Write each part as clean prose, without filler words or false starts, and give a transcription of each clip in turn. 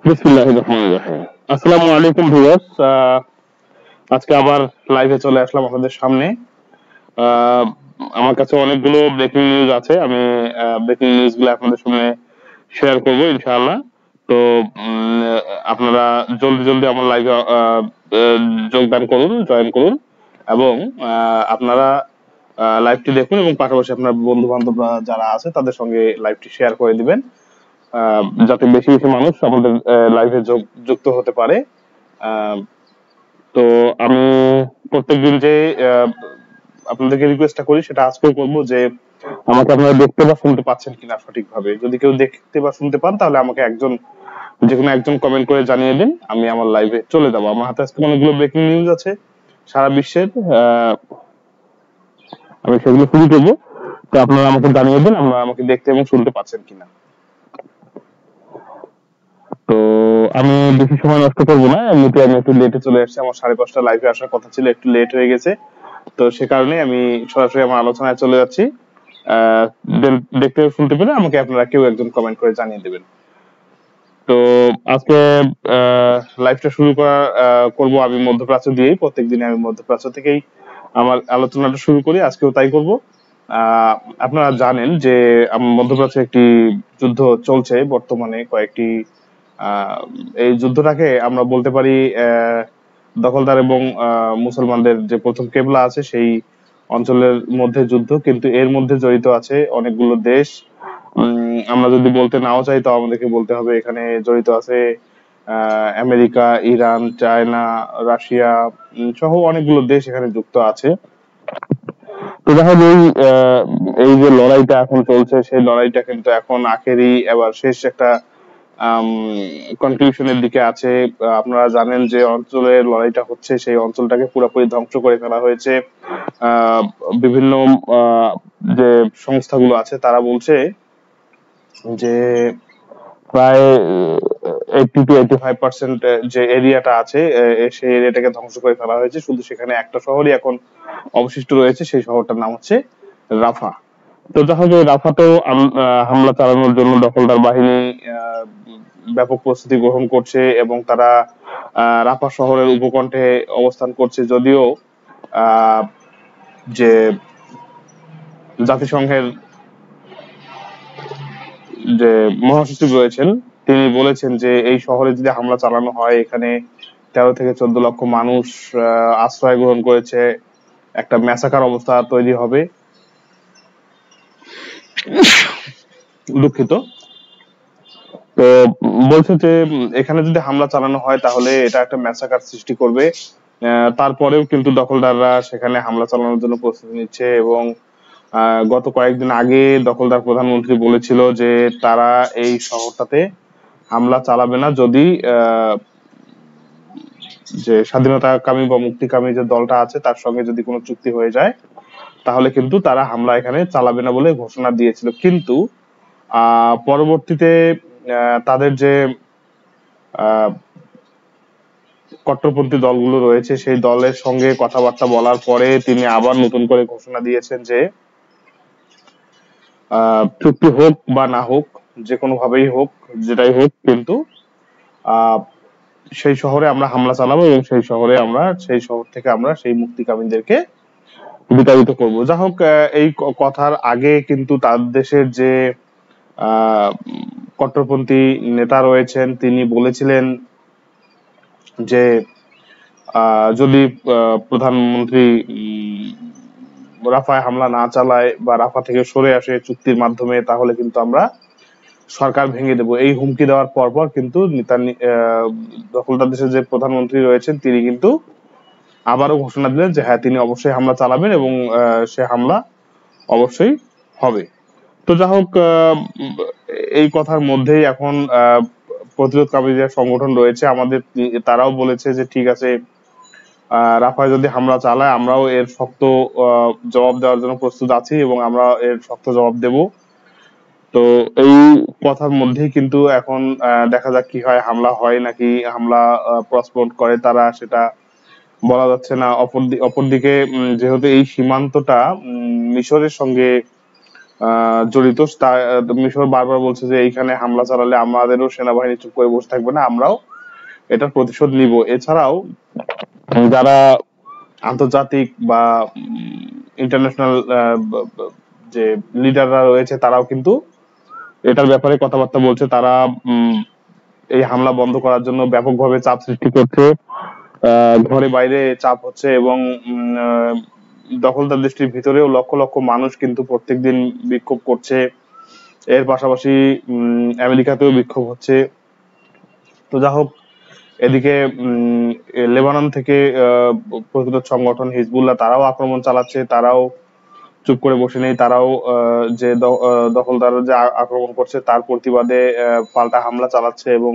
বিসমিল্লাহির রহমানির রহিম। আসসালামু আলাইকুম ভিউয়ার্স। আজকে আবার লাইভে চলে আসলাম আপনাদের সামনে। আহ, আমার কাছে অনেকগুলো ব্রেকিং নিউজ আছে। আমি ব্রেকিং নিউজ গুলো আপনাদের সামনে শেয়ার করবো ইনশাআল্লাহ। তো আপনারা জলদি জলদি আমার লাইভে যোগদান করুন, জয়েন করুন এবং আপনারা লাইভটি দেখুন এবং পাশাপাশি আপনার বন্ধু বান্ধবরা যারা আছে তাদের সঙ্গে লাইভটি শেয়ার করে দিবেন, যাতে বেশি বেশি মানুষ আমাদের লাইভে যুক্ত হতে পারে। আহ, তো আমি প্রত্যেকদিন যে আহ, আপনাদেরকে রিকোয়েস্টটা করি সেটা আজকেও করবো যে আমাকে আপনারা দেখতে বা শুনতে পাচ্ছেন কিনা সঠিকভাবে। যদি কেউ দেখতে বা শুনতে পান তাহলে আমাকে যে কোনো একজন কমেন্ট করে জানিয়ে দিন, আমি আমার লাইভে চলে যাবো। আমার হাতে আজকে অনেকগুলো ব্রেকিং নিউজ আছে সারা বিশ্বের, আমি সেগুলো শুরু করবো। তো আপনারা আমাকে জানিয়ে দিন আপনারা আমাকে দেখতে এবং শুনতে পাচ্ছেন কিনা। তো আমি বেশি সময় নষ্ট করবো না, এমনিতে আমি একটু লেটে চলে আসছি। আমার 5:30 লাইভে আসার কথা ছিল, একটু লেট হয়ে গেছে। তো সে কারণে আমি সরাসরি আমার আলোচনায় চলে যাচ্ছি। আহ, দেখতে শুনতে পেলে আমাকে আপনারা কেউ একজন কমেন্ট করে জানিয়ে দেবেন। তো আজকে লাইভটা শুরু করবো আমি মধ্যপ্রাচ্য দিয়েই। প্রত্যেকদিন আমি মধ্যপ্রাচ্য থেকেই আমার আলোচনাটা শুরু করি, আজকেও তাই করব। আহ, আপনারা জানেন যে মধ্যপ্রাচ্যে একটি যুদ্ধ চলছে বর্তমানে কয়েকটি। আহ, এই যুদ্ধটাকে আমরা বলতে পারি দখলদার এবং মুসলমানদের যে প্রথম কেবলা আছে সেই অঞ্চলের মধ্যে যুদ্ধ, কিন্তু এর মধ্যে জড়িত আছে অনেকগুলো দেশ। আমরা যদি বলতে নাও চাই তো আমাদেরকে বলতে হবে এখানে জড়িত আছে আমেরিকা, ইরান, চায়না, রাশিয়া সহ অনেকগুলো দেশ এখানে যুক্ত আছে। তো দেখা যায় এই যে লড়াইটা এখন চলছে সেই লড়াইটা কিন্তু এখন আখেরি এবার শেষ একটা কনক্লুশনের দিকে আছে। আপনারা জানেন যে অঞ্চলের লড়াইটা হচ্ছে সেই অঞ্চলটাকে পুরোপুরি ধ্বংস করে ফেলা হয়েছে। আহ, বিভিন্ন যে সংস্থাগুলো আছে তারা বলছে যে প্রায় 80 to 85% যে এরিয়াটা আছে সেই এরিয়াটাকে ধ্বংস করে ফেলা হয়েছে। শুধু সেখানে একটা শহরই এখন অবশিষ্ট রয়েছে, সেই শহরটার নাম হচ্ছে রাফা। তো দেখা যায় রাফাতেও হামলা চালানোর জন্য দখলদার বাহিনী আহ, ব্যাপক প্রস্তুতি গ্রহণ করছে এবং তারা রাফা শহরের উপকণ্ঠে অবস্থান করছে। যদিও আহ, যে জাতিসংঘের যে মহাসচিব রয়েছেন তিনি বলেছেন যে এই শহরে যদি হামলা চালানো হয় এখানে 13 থেকে 14 লক্ষ মানুষ আশ্রয় গ্রহণ করেছে, একটা ম্যাসাকার অবস্থা তৈরি হবে। দুঃখিত। তো বলছে যে এখানে যদি হামলা চালানো হয় তাহলে এটা একটা ম্যাসাকার সৃষ্টি করবে। তারপরেও কিন্তু দখলদাররা সেখানে হামলা চালানোর জন্য প্রস্তুতি নিচ্ছে এবং গত কয়েকদিন আগে দখলদার প্রধানমন্ত্রী বলেছিল যে তারা এই শহরটাতে হামলা চালাবে না যদি যে স্বাধীনতাকামী বা মুক্তিকামী যে দলটা আছে তার সঙ্গে যদি কোনো চুক্তি হয়ে যায় তাহলে কিন্তু তারা হামলা এখানে চালাবে না বলে ঘোষণা দিয়েছিল। কিন্তু পরবর্তীতে তাদের যে আহ, কট্টরপন্থী দলগুলো রয়েছে সেই দলের সঙ্গে কথাবার্তা বলার পরে তিনি আবার নতুন করে ঘোষণা দিয়েছেন যে চুক্তি হোক বা না হোক, যে কোনো ভাবেই হোক, যেটাই হোক, কিন্তু আহ সেই শহরে আমরা হামলা চালাবো এবং সেই শহর থেকে আমরা সেই মুক্তিকামীদেরকে বিতাড়িত করব। যা হোক, এই কথার আগে কিন্তু তার দেশের যে আহ কট্টরপন্থী নেতা রয়েছেন তিনি বলেছিলেন যে যদি প্রধানমন্ত্রী রাফায় হামলা না চালায় বা রাফা থেকে সরে আসে চুক্তির মাধ্যমে তাহলে কিন্তু আমরা সরকার ভেঙে দেব। এই হুমকি দেওয়ার পরপর কিন্তু দখলদার দেশের যে প্রধানমন্ত্রী রয়েছেন তিনি কিন্তু আবারও ঘোষণা দিলেন যে হ্যাঁ তিনি অবশ্যই হামলা চালাবেন এবং সে হামলা অবশ্যই হবে। তো যা হোক, এই কথার মধ্যেই এখন প্রতিরোধকামী যে সংগঠন রয়েছে আমাদের তারাও বলেছে যে ঠিক আছে, রাফায় যদি হামলা চালায় আমরাও এর শক্ত জবাব দেওয়ার জন্য প্রস্তুত আছি এবং আমরা এর শক্ত জবাব দেব। তো এই কথার মধ্যেই কিন্তু এখন দেখা যাক কি হয়, হামলা হয় নাকি হামলা পোস্টপোন করে তারা সেটা বলা যাচ্ছে না। অপরদিকে যেহেতু এই সীমান্তটা মিশরের সঙ্গে জড়িত। মিশর বারবার বলছে যে এইখানে হামলা চালালে আমাদেরও সেনাবাহিনী চুপ করে বসে থাকবে না, আমরাও এটার প্রতিশোধ নিব। এছাড়াও যারা আন্তর্জাতিক বা ইন্টারন্যাশনাল যে লিডাররা রয়েছে তারাও কিন্তু এটার ব্যাপারে কথাবার্তা বলছে। তারা এই হামলা বন্ধ করার জন্য ব্যাপকভাবে চাপ সৃষ্টি করছে, ঘরে বাইরে চাপ হচ্ছে, এবং দখলদার দেশটির ভিতরেও লক্ষ লক্ষ মানুষ কিন্তু প্রত্যেকদিন বিক্ষোভ করছে। এর পাশাপাশি আমেরিকাতেও বিক্ষোভ হচ্ছে। তো যা হোক, এদিকে লেবানন থেকে প্রতিরোধ সংগঠন হিজবুল্লাহ তারাও আক্রমণ চালাচ্ছে, তারাও চুপ করে বসে নেই। তারাও যে দখলদার যে আক্রমণ করছে তার প্রতিবাদে পাল্টা হামলা চালাচ্ছে, এবং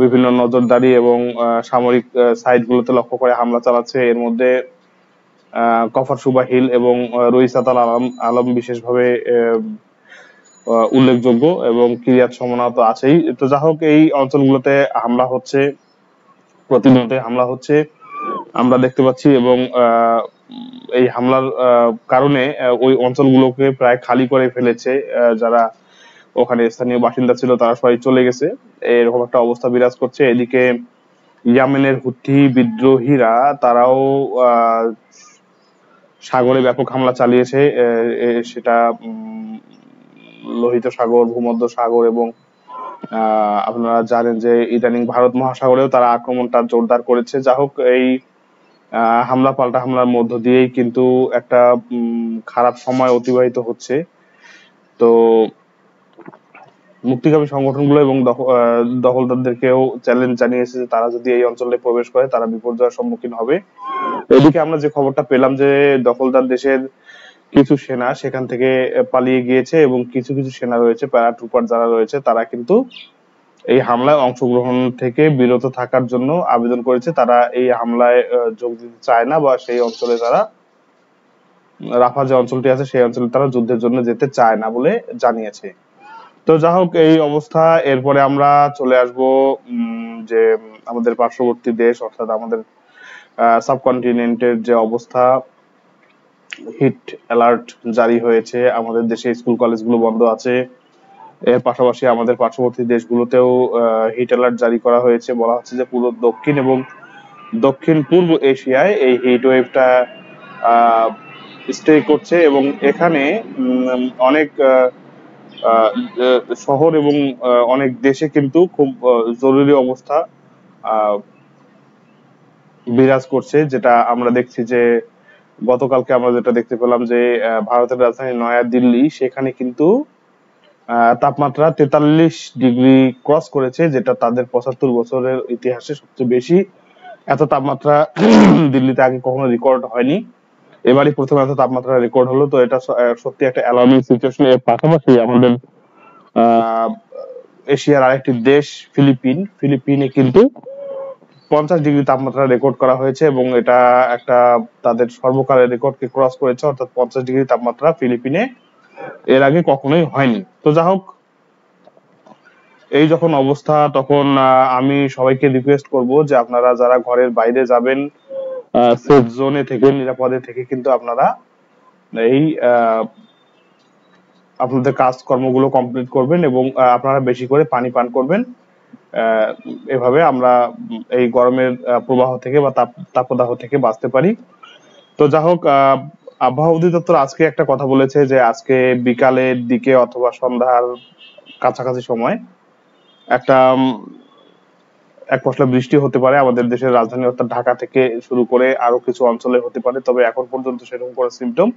বিভিন্ন নজরদারি এবং সামরিক সাইট গুলোতে লক্ষ্য করে হামলা চালাচ্ছে। এর মধ্যে কফর সুবা হিল এবং রইসাত আল আলম বিশেষভাবে উল্লেখযোগ্য, এবং কিরিয়াত সমনা তো আছেই। তো যা হোক, এই অঞ্চলগুলোতে হামলা হচ্ছে, প্রতিনিয়ত হামলা হচ্ছে আমরা দেখতে পাচ্ছি, এবং এই হামলার কারণে ওই অঞ্চলগুলোকে প্রায় খালি করে ফেলেছে। যারা ওখানে স্থানীয় বাসিন্দা ছিল তারা সবাই চলে গেছে, এরকম একটা অবস্থা বিরাজ করছে। এদিকে ইয়েমেনের হুথি বিদ্রোহীরা তারাও সাগরে ব্যাপক হামলা চালিয়েছে। সেটা লোহিত সাগর, ভূমধ্য সাগর, এবং আপনারা জানেন যে ইদানিং ভারত মহাসাগরেও তারা আক্রমণটা জোরদার করেছে। যা হোক, এই হামলা পাল্টা হামলার মধ্য দিয়েই কিন্তু একটা খারাপ সময় অতিবাহিত হচ্ছে। তো মুক্তিকামী সংগঠনগুলো এবং দখলদারদেরকেও চ্যালেঞ্জ জানিয়েছে যে তারা যদি এই অঞ্চলে প্রবেশ করে তারা বিপর্যয়ের সম্মুখীন হবে। এদিকে আমরা যে খবরটা পেলাম যে দখলদার দেশের কিছু সেনা সেখান থেকে পালিয়ে গিয়েছে, এবং কিছু কিছু সেনা রয়েছে, প্যারাট্রুপার যারা রয়েছে তারা কিন্তু এই হামলায় অংশগ্রহণ থেকে বিরত থাকার জন্য আবেদন করেছে। তারা এই হামলায় যোগ দিতে চায় না, বা সেই অঞ্চলে তারা, রাফা যে অঞ্চলটি আছে সেই অঞ্চলে তারা যুদ্ধের জন্য যেতে চায় না বলে জানিয়েছে। তো যা হোক, এই অবস্থা। এরপরে আমরা চলে আসব যে আমাদের পার্শ্ববর্তী দেশ, অর্থাৎ আমাদের সাবকন্টিনেন্টের যে অবস্থা। হিট অ্যালার্ট জারি হয়েছে, আমাদের দেশে স্কুল কলেজগুলো বন্ধ আছে। এর পাশাপাশি আমাদের পার্শ্ববর্তী দেশগুলোতেও হিট অ্যালার্ট জারি করা হয়েছে। বলা হচ্ছে যে পুরো দক্ষিণ এবং দক্ষিণ পূর্ব এশিয়ায় এই হিট ওয়েভটা স্টে করছে, এবং এখানে অনেক শহর এবং অনেক দেশে কিন্তু খুব জরুরি অবস্থা বিরাজ করছে। যেটা আমরা দেখছি যে গতকালকে আমরা যেটা দেখতে পেলাম যে ভারতের রাজধানী নয়া দিল্লি, সেখানে কিন্তু তাপমাত্রা 43 ডিগ্রি ক্রস করেছে, যেটা তাদের 75 বছরের ইতিহাসে সবচেয়ে বেশি। এত তাপমাত্রা দিল্লিতে আগে কখনো রেকর্ড হয়নি, এবারই প্রথম এত তাপমাত্রা রেকর্ড হলো। তো এটা সত্যি একটা অ্যালার্মিং সিচুয়েশন। এর পাশাপাশি আমাদের এশিয়ার আরেকটি দেশ ফিলিপিনে কিন্তু 50 ডিগ্রি তাপমাত্রা রেকর্ড করা হয়েছে, এবং এটা একটা তাদের সর্বকালের রেকর্ডকে ক্রস করেছে। অর্থাৎ 50 ডিগ্রি তাপমাত্রা ফিলিপিনে এর আগে কখনোই হয়নি। তো যা হোক, এই যখন অবস্থা, তখন আমি সবাইকে রিকোয়েস্ট করব যে আপনারা যারা ঘরের বাইরে যাবেন, সেফ জোনে থেকে, নিরাপদে থেকে কিন্তু আপনারা এই আপনাদের কাজ কর্মগুলো কমপ্লিট করবেন, এবং আপনারা বেশি করে পানি পান করবেন। এভাবে আমরা এই গরমের প্রবাহ থেকে বা তাপদাহ থেকে বাঁচতে পারি। তো যা হোক, আবহাওয়া অধিদপ্তর আজকে একটা কথা বলেছে যে আজকে বিকালের দিকে অথবা সন্ধ্যার কাছাকাছি সময় একটা এক পশলা বৃষ্টি হতে পারে আমাদের দেশের রাজধানী অর্থাৎ ঢাকা থেকে শুরু করে আরো কিছু অঞ্চলে হতে পারে। তবে এখন পর্যন্ত সেরকম কোনো সিমটম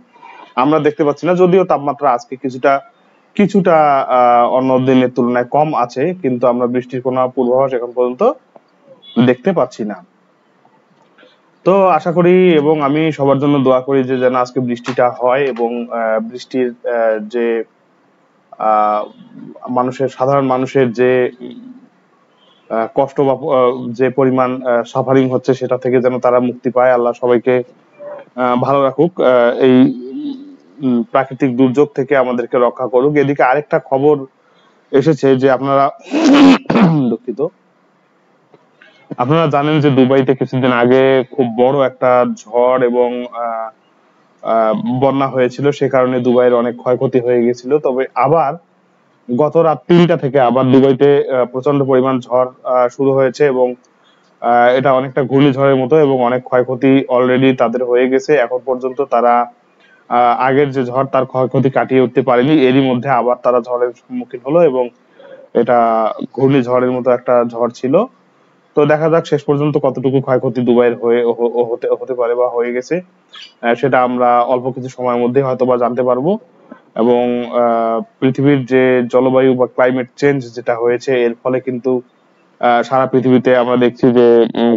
আমরা দেখতে পাচ্ছি না, যদিও তাপমাত্রা আজকে কিছুটা কিছুটা অন্য দিনের তুলনায় কম আছে, কিন্তু আমরা বৃষ্টির কোনো পূর্বাভাস এখন পর্যন্ত দেখতে পাচ্ছি না। তো আশা করি এবং আমি সবার জন্য দোয়া করি যে যেন আজকে বৃষ্টিটা হয়, এবং বৃষ্টির যে সাধারণ মানুষের যে কষ্ট বা যে পরিমাণ সাফারিং হচ্ছে সেটা থেকে যেন তারা মুক্তি পায়। আল্লাহ সবাইকে ভালো রাখুক, এই প্রাকৃতিক দুর্যোগ থেকে আমাদেরকে রক্ষা করুক। এদিকে আরেকটা খবর এসেছে যে আপনারা দুঃখিত, আপনারা জানেন যে দুবাইতে কিছুদিন আগে খুব বড় একটা ঝড় এবং আহ, বন্যা হয়েছিল, সে কারণে দুবাইয়ের অনেক ক্ষয়ক্ষতি হয়ে গেছিল। তবে আবার গত রাত 3টা থেকে আবার দুবাইতে প্রচন্ড পরিমাণ ঝড় শুরু হয়েছে, এবং এটা অনেকটা ঘূর্ণিঝড়ের মতো, এবং অনেক ক্ষয়ক্ষতি অলরেডি তাদের হয়ে গেছে। এখন পর্যন্ত তারা আগের যে ঝড় তার ক্ষয়ক্ষতি কাটিয়ে উঠতে পারেনি, এরই মধ্যে আবার তারা ঝড়ের সম্মুখীন হলো, এবং এটা ঘূর্ণিঝড়ের মতো একটা ঝড় ছিল। তো দেখা যাক শেষ পর্যন্ত কতটুকু ক্ষয়ক্ষতি দুবাইয়ের হতে হতে পারে বা হয়ে গেছে, সেটা আমরা অল্প কিছু সময়ের মধ্যে হয়তো বা জানতে পারবো। এবং পৃথিবীর যে জলবায়ু বা ক্লাইমেট চেঞ্জ যেটা হয়েছে, এর ফলে কিন্তু সারা পৃথিবীতে আমরা দেখছি যে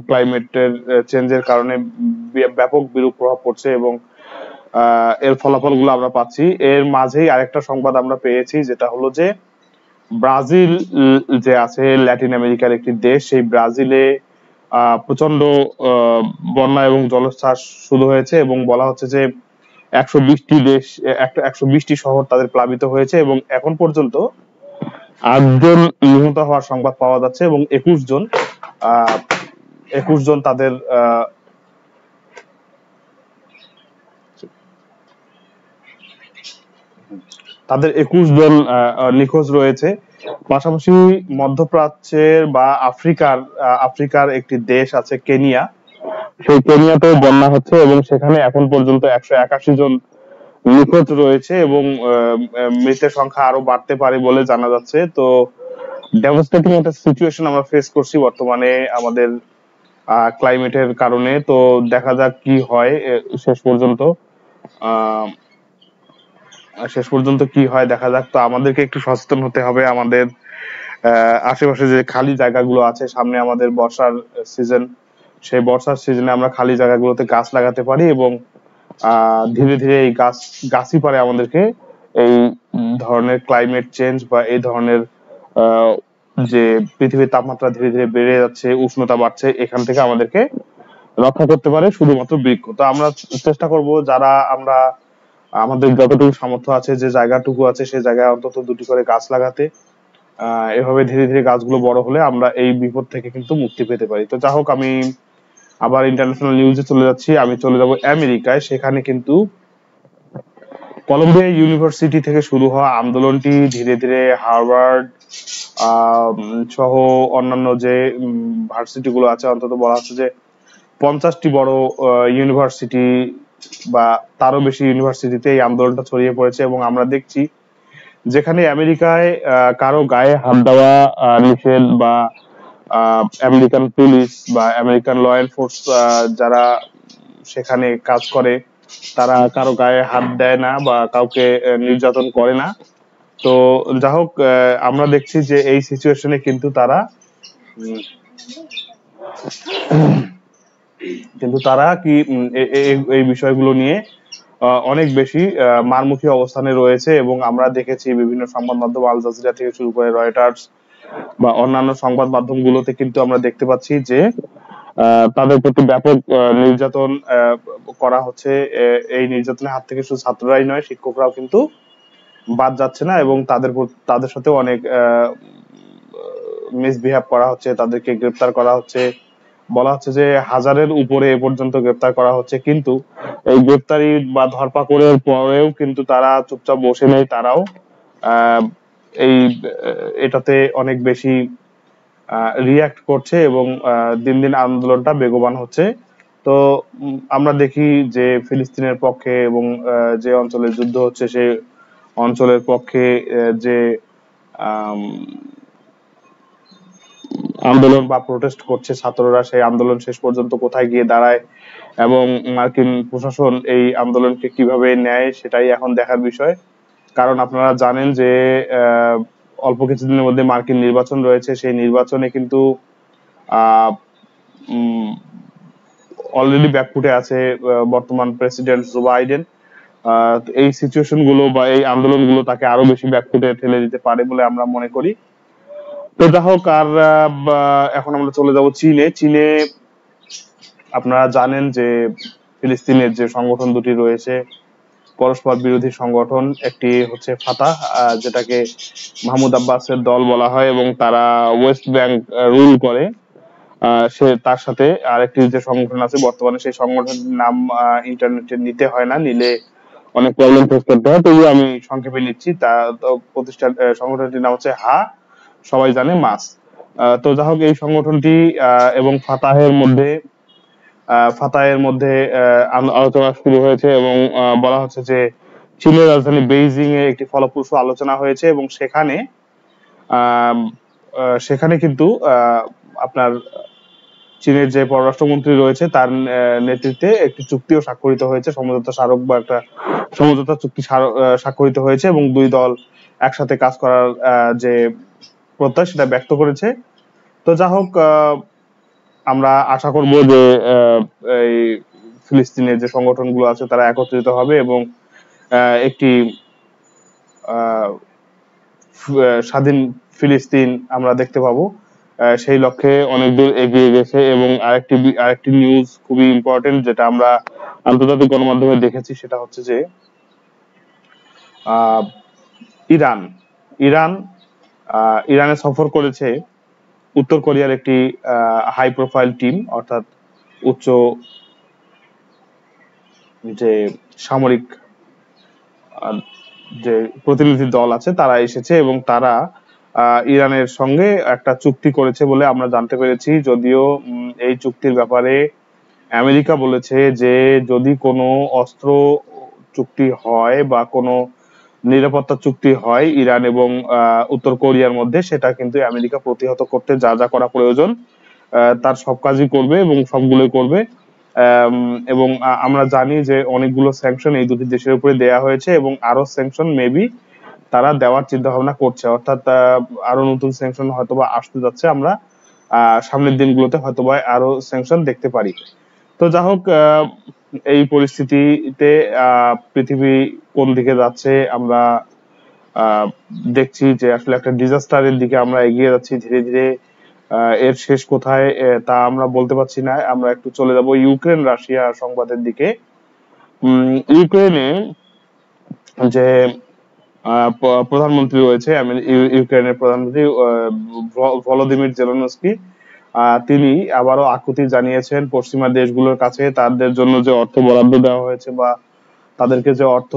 ক্লাইমেটের চেঞ্জের কারণে ব্যাপক বিরূপ প্রভাব পড়ছে, এবং এর ফলাফল গুলো আমরা পাচ্ছি। এর মাঝেই আরেকটা সংবাদ আমরা পেয়েছি, যেটা হলো যে ব্রাজিল যে আছে ল্যাটিন আমেরিকার একটি দেশ, সেই ব্রাজিলে প্রচন্ড বন্যা এবং জলোচ্ছ্বাস শুরু হয়েছে, এবং বলা হচ্ছে যে 120টি শহর তাদের প্লাবিত হয়েছে, এবং এখন পর্যন্ত 8 জন নিহত হওয়ার সংবাদ পাওয়া যাচ্ছে, এবং 21জন তাদের 21 জন নিখোঁজ রয়েছে। পাশাপাশি মধ্যপ্রাচ্যের বা আফ্রিকার একটি দেশ আছে কেনিয়া, সেই কেনিয়াতেও বন্যা হচ্ছে, এবং সেখানে এখন পর্যন্ত 181 জন নিখোঁজ রয়েছে, এবং মৃতের সংখ্যা আরো বাড়তে পারে বলে জানা যাচ্ছে। তো ডেভাস্টেটিং একটা সিচুয়েশন আমরা ফেস করছি বর্তমানে আমাদের ক্লাইমেটের কারণে। তো দেখা যাক কি হয় শেষ পর্যন্ত। আহ শেষ পর্যন্ত কি হয় দেখা যাক। তো আমাদেরকে একটু সচেতন হতে হবে। আমাদের আশেপাশে যে খালি জায়গাগুলো আছে, সামনে আমাদের বর্ষার সিজন, সেই বর্ষার সিজনে আমরা খালি জায়গাগুলোতে গাছ লাগাতে পারি, এবং ধীরে ধীরে এই গাছই পারে আমাদেরকে এই ধরনের ক্লাইমেট চেঞ্জ বা এই ধরনের যে পৃথিবীর তাপমাত্রা ধীরে ধীরে বেড়ে যাচ্ছে, উষ্ণতা বাড়ছে, এখান থেকে আমাদেরকে রক্ষা করতে পারে শুধুমাত্র বৃক্ষ। তো আমরা চেষ্টা করব, যারা আমরা আমাদের যতটুকু সামর্থ্য আছে, যে জায়গাটুকু আছে, সেই জায়গায় অন্তত 2টি করে গাছ লাগাতে। এভাবে ধীরে ধীরে গাছগুলো বড় হলে আমরা এই বিপদ থেকে কিন্তু মুক্তি পেতে পারি। তো যা হোক, আমি আবার ইন্টারন্যাশনাল নিউজে চলে যাচ্ছি। আমি চলে যাব আমেরিকায়। সেখানে কিন্তু কলম্বিয়া ইউনিভার্সিটি থেকে শুরু হওয়া আন্দোলনটি ধীরে ধীরে হার্ভার্ড সহ অন্যান্য যে ভার্সিটি গুলো আছে, অন্তত বলা হচ্ছে যে 50টি বড় ইউনিভার্সিটি বা তারও বেশি ইউনিভার্সিটিতে এই আন্দোলনটা ছড়িয়ে পড়েছে, এবং আমরা দেখছি যেখানে আমেরিকায় কারো গায়ে হাত দেওয়া নিষেধ, বা আমেরিকান পুলিশ বা আমেরিকান ল এনফোর্স যারা সেখানে কাজ করে, তারা কারো গায়ে হাত দেয় না বা কাউকে নির্যাতন করে না। তো যা হোক, আমরা দেখছি যে এই সিচুয়েশনে কিন্তু তারা কি এই বিষয়গুলো নিয়ে অনেক বেশি মারমুখী অবস্থানে রয়েছে, এবং আমরা দেখেছি বিভিন্ন সংবাদ মাধ্যম আল জাজিরা থেকে শুরু করে রয়টার্স বা অন্যান্য সংবাদ মাধ্যমগুলোতে কিন্তু আমরা দেখতে পাচ্ছি যে তাদের প্রতি ব্যাপক নির্যাতন করা হচ্ছে। এই নির্যাতনের হাত থেকে শুধু ছাত্ররাই নয়, শিক্ষকরাও কিন্তু বাদ যাচ্ছে না, এবং তাদের সাথে অনেক মিসবিহেভ করা হচ্ছে, তাদেরকে গ্রেপ্তার করা হচ্ছে। বলা হচ্ছে যে 1000-এর উপরে এ পর্যন্ত গ্রেপ্তার করা হচ্ছে, কিন্তু এই গ্রেপ্তারি বা ধরপাকড়ের পরেও কিন্তু তারা চুপচাপ বসে নেই। তারাও এই এটাতে অনেক বেশি রিয়াক্ট করছে, এবং দিন দিন আন্দোলনটা বেগবান হচ্ছে। তো আমরা দেখি যে ফিলিস্তিনের পক্ষে এবং যে অঞ্চলে যুদ্ধ হচ্ছে, সেই অঞ্চলের পক্ষে যে আন্দোলন বা প্রোটেস্ট করছে ছাত্ররা, সেই আন্দোলন শেষ পর্যন্ত কোথায় গিয়ে দাঁড়ায়, এবং মার্কিন প্রশাসন এই আন্দোলনকে কিভাবে নেয়, সেটাই এখন দেখার বিষয়। কারণ আপনারা জানেন যে অল্প কিছুদিনের মধ্যে মার্কিন নির্বাচন রয়েছে। সেই নির্বাচনে কিন্তু অলরেডি ব্যাকফুটে আছে বর্তমান প্রেসিডেন্ট জো বাইডেন। এই সিচুয়েশন গুলো বা এই আন্দোলন গুলো তাকে আরো বেশি ব্যাকফুটে ঠেলে দিতে পারে বলে আমরা মনে করি। তো যা হোক, আর এখন আমরা চলে যাব চীনে। আপনারা জানেন যে ফিলিস্তিনের যে সংগঠন দুটি রয়েছে, পরস্পর বিরোধী সংগঠন, একটি হচ্ছে ফাতাহ, যেটাকে মাহমুদ আব্বাসের দল বলা হয়, এবং তারা ওয়েস্ট ব্যাংক রুল করে। সে তার সাথে আরেকটি যে সংগঠন আছে বর্তমানে সেই সংগঠনের নাম ইন্টারনেটে নিতে হয় না, নিলে অনেক প্রবলেম ফেস করতে হয়, তবুও আমি সংক্ষেপে নিচ্ছি। তা তো সংগঠনটির নাম হচ্ছে সবাই জানে মাস। তো যাই হোক, এই সংগঠনটি এবং ফাতাহের মধ্যে আলোচনা শুরু হয়েছে এবং বলা হচ্ছে যে চীনের রাজধানী বেইজিং এ একটি ফলপ্রসূ আলোচনা হয়েছে এবং আম, সেখানে কিন্তু আপনার চীনের যে পররাষ্ট্রমন্ত্রী রয়েছে তার নেতৃত্বে একটি চুক্তিও স্বাক্ষরিত হয়েছে, সমঝোতা স্মারক বা একটা সমঝোতা চুক্তি স্বাক্ষরিত হয়েছে এবং দুই দল একসাথে কাজ করার যে প্রত্যয় সেটা ব্যক্ত করেছে। তো যা হোক, আমরা আশা করব যে এই ফিলিস্তিনের যে সংগঠনগুলো আছে তারা একত্রিত হবে এবং একটি স্বাধীন ফিলিস্তিন আমরা দেখতে পাবো। সেই লক্ষ্যে অনেক দূর এগিয়ে গেছে। এবং আরেকটি নিউজ খুবই ইম্পর্টেন্ট, যেটা আমরা আন্তর্জাতিক গণমাধ্যমে দেখেছি, সেটা হচ্ছে যে আহ, ইরান ইরান ইরানে সফর করেছে উত্তর কোরিয়ার একটি হাই প্রোফাইল টিম, অর্থাৎ উচ্চ যে সামরিক যে প্রতিনিধি দল আছে তারা এসেছে এবং তারা ইরানের সঙ্গে একটা চুক্তি করেছে বলে আমরা জানতে পেরেছি। যদিও এই চুক্তির ব্যাপারে আমেরিকা বলেছে যে যদি কোনো অস্ত্র চুক্তি হয় বা কোনো নিরাপত্তা চুক্তি হয় ইরান এবং উত্তর কোরিয়ার মধ্যে, সেটা কিন্তু আমেরিকা প্রতিহত করতে যা যা করা প্রয়োজন তার সব কাজই করবে এবং সবগুলোই করবে। এবং আমরা জানি যে অনেকগুলো স্যাংশন এই দুটি দেশের উপরে দেয়া হয়েছে এবং আরো স্যাংশন মেবি তারা দেওয়ার চিন্তা ভাবনা করছে, অর্থাৎ আরো নতুন স্যাংশন হয়তোবা আসতে যাচ্ছে। আমরা সামনের দিনগুলোতে হয়তোবা আরো স্যাংশন দেখতে পারি। তো যা হোক, এই পরিস্থিতিতে পৃথিবী কোন দিকে যাচ্ছে আমরা দেখছি যে আসলে একটা ডিজাস্টারের দিকে আমরা এগিয়ে যাচ্ছি ধীরে ধীরে। এর শেষ কোথায় তা আমরা বলতে পারছি না। আমরা একটু চলে যাব ইউক্রেন রাশিয়া সংবাদের দিকে। ইউক্রেনে যে প্রধানমন্ত্রী রয়েছে, ইউক্রেনের প্রধানমন্ত্রী ভলোদিমির জেলেনস্কি, তিনি আবারও আকুতি জানিয়েছেন পশ্চিমা দেশগুলোর কাছে তাদের জন্য যে অর্থ বরাদ্দ দেওয়া হয়েছে বা তাদেরকে যে অর্থ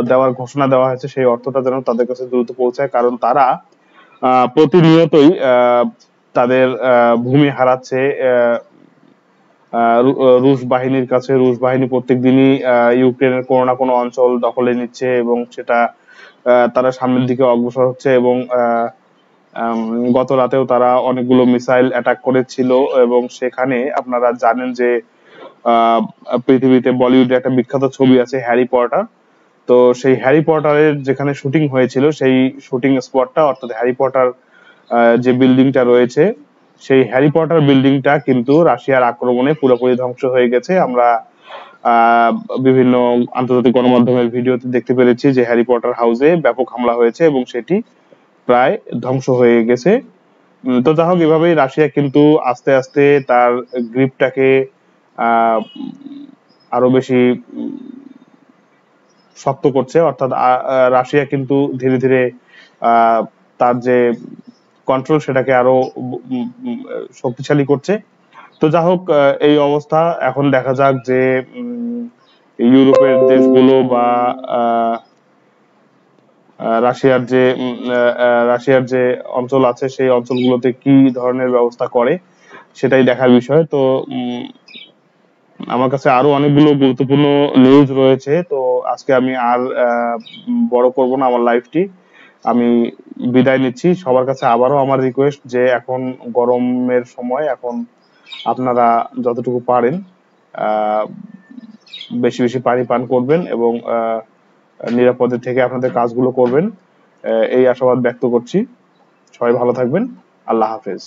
দেওয়ার ঘোষণা দেওয়া হয়েছে সেই অর্থটা যেন তাদের কাছে দ্রুত পৌঁছায়, কারণ তারা প্রতিনিয়তই তাদের ভূমি হারাচ্ছে রুশ বাহিনীর কাছে। রুশ বাহিনী প্রত্যেকদিনই ইউক্রেনের কোনো না কোনো অঞ্চল দখলে নিচ্ছে এবং সেটা তারা সামনের দিকে অগ্রসর হচ্ছে এবং গত রাতেও তারা অনেকগুলো মিসাইল অ্যাটাক করেছিল। এবং সেখানে আপনারা জানেন যে পৃথিবীতে বলিউডে একটা বিখ্যাত ছবি আছে হ্যারি পটার। তো সেই হ্যারি পটারের যেখানে শুটিং হয়েছিল সেই শুটিং স্পটটা, অর্থাৎ হ্যারি পটার যে বিল্ডিংটা রয়েছে, সেই হ্যারি পটার বিল্ডিংটা কিন্তু রাশিয়ার আক্রমণে পুরোপুরি ধ্বংস হয়ে গেছে। আমরা বিভিন্ন আন্তর্জাতিক গণমাধ্যমের ভিডিওতে দেখতে পেরেছি যে হ্যারি পটার হাউসে ব্যাপক হামলা হয়েছে এবং সেটি প্রায় ধ্বংস হয়ে গেছে। তো যাই হোক, এভাবেই রাশিয়া কিন্তু আস্তে আস্তে তার গ্রিপটাকে আরো বেশি শক্ত করছে, অর্থাৎ রাশিয়া কিন্তু ধীরে ধীরে তার যে কন্ট্রোল সেটাকে আরো শক্তিশালী করছে। তো যা হোক, এই অবস্থা। এখন দেখা যাক যে ইউরোপের দেশগুলো বা রাশিয়ার যে অঞ্চল আছে সেই অঞ্চলগুলোতে কি ধরনের ব্যবস্থা করে সেটাই দেখার বিষয়। তো আমার কাছে আরো অনেকগুলো গুরুত্বপূর্ণ নিউজ রয়েছে, তো আজকে আমি আর বড় করব না আমার লাইফটি। আমি বিদায় নিচ্ছি। সবার কাছে আবারও আমার রিকোয়েস্ট যে এখন গরমের সময়, এখন আপনারা যতটুকু পারেন বেশি বেশি পানি পান করবেন এবং নিরাপদে থেকে আপনাদের কাজগুলো করবেন, এই আশাবাদ ব্যক্ত করছি। সবাই ভালো থাকবেন। আল্লাহ হাফেজ।